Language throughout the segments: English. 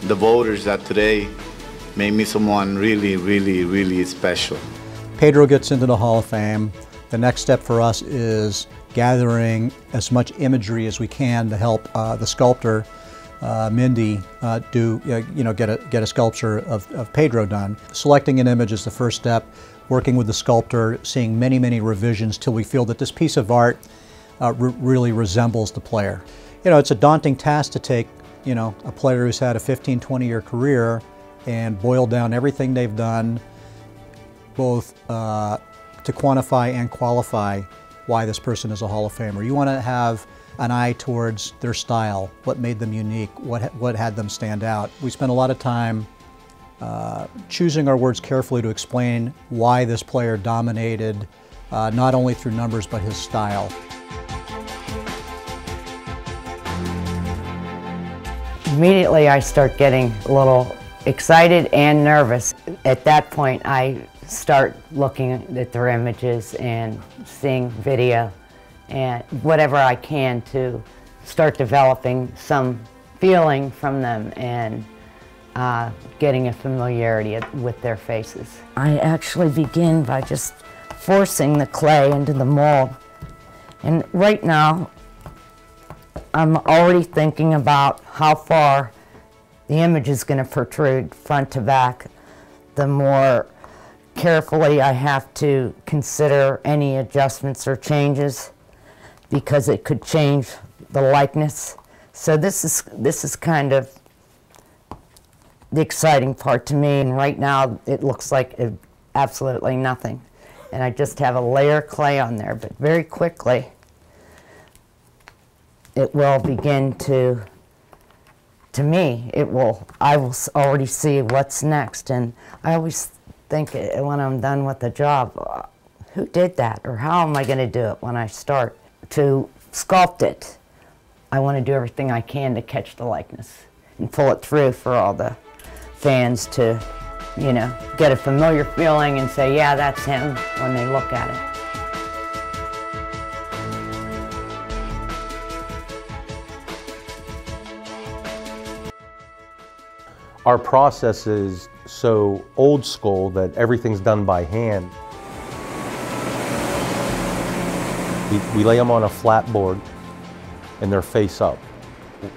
the voters that today made me someone really, really, really special. Pedro gets into the Hall of Fame. The next step for us is gathering as much imagery as we can to help the sculptor, Mindy, get a sculpture of Pedro done. Selecting an image is the first step, working with the sculptor, seeing many, many revisions till we feel that this piece of art really resembles the player. You know, it's a daunting task to take, you know, a player who's had a 15, 20-year career and boil down everything they've done, both to quantify and qualify why this person is a Hall of Famer. You want to have an eye towards their style, what made them unique, what had them stand out. We spent a lot of time choosing our words carefully to explain why this player dominated, not only through numbers, but his style. Immediately I start getting a little excited and nervous. At that point I start looking at their images and seeing video and whatever I can to start developing some feeling from them and getting a familiarity with their faces. I actually begin by just forcing the clay into the mold. And right now I'm already thinking about how far the image is going to protrude front to back. The more carefully I have to consider any adjustments or changes because it could change the likeness. So this is kind of the exciting part to me, and right now it looks like absolutely nothing. And I just have a layer of clay on there, but very quickly it will begin I will already see what's next. And I always think when I'm done with the job, who did that? Or how am I going to do it when I start to sculpt it? I want to do everything I can to catch the likeness and pull it through for all the fans to, you know, get a familiar feeling and say, yeah, that's him when they look at it. Our process is so old school that everything's done by hand. We lay them on a flat board and they're face up.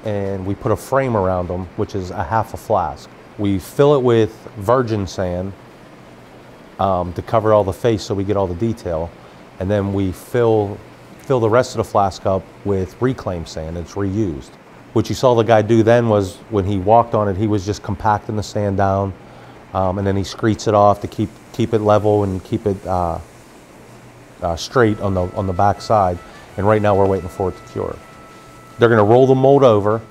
And we put a frame around them, which is a half a flask. We fill it with virgin sand to cover all the face so we get all the detail. And then we fill the rest of the flask up with reclaimed sand. It's reused. What you saw the guy do then was when he walked on it, he was just compacting the sand down, and then he screeds it off to keep it level and keep it straight on the back side. And right now we're waiting for it to cure. They're going to roll the mold over,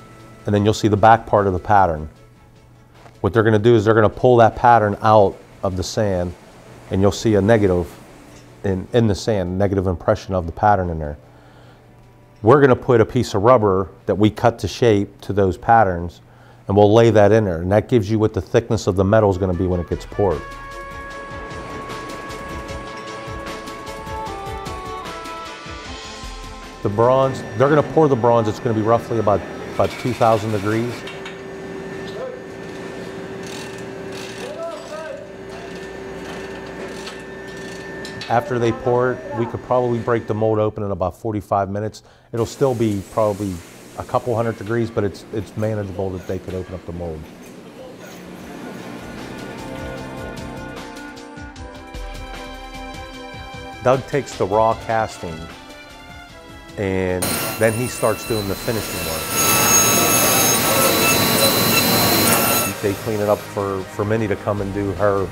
and then you'll see the back part of the pattern. What they're going to do is they're going to pull that pattern out of the sand, and you'll see a negative in the sand, negative impression of the pattern in there. We're going to put a piece of rubber that we cut to shape to those patterns, and we'll lay that in there. And that gives you what the thickness of the metal is going to be when it gets poured. The bronze, they're going to pour the bronze. It's going to be roughly about 2,000 degrees. After they pour it, we could probably break the mold open in about 45 minutes. It'll still be probably a couple hundred degrees, but it's manageable that they could open up the mold. Doug takes the raw casting and then he starts doing the finishing work. They clean it up for Mindy to come and do her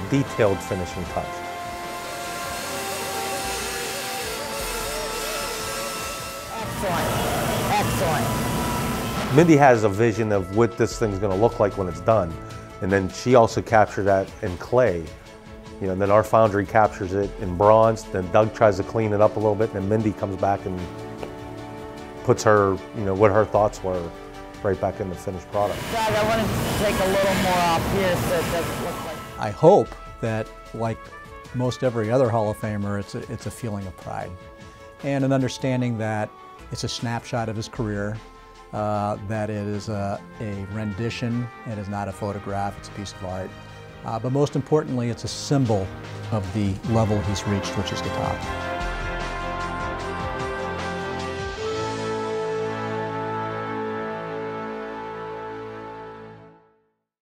detailed finishing touch. Excellent. Mindy has a vision of what this thing's going to look like when it's done, and then she also captured that in clay. You know, and then our foundry captures it in bronze. Then Doug tries to clean it up a little bit, and then Mindy comes back and puts her, you know, what her thoughts were right back in the finished product. Doug, I wanted to take a little more off here so it doesn't look like. I hope that, like most every other Hall of Famer, it's a feeling of pride and an understanding that it's a snapshot of his career. that it is a rendition, it is not a photograph, it's a piece of art. But most importantly, it's a symbol of the level he's reached, which is the top.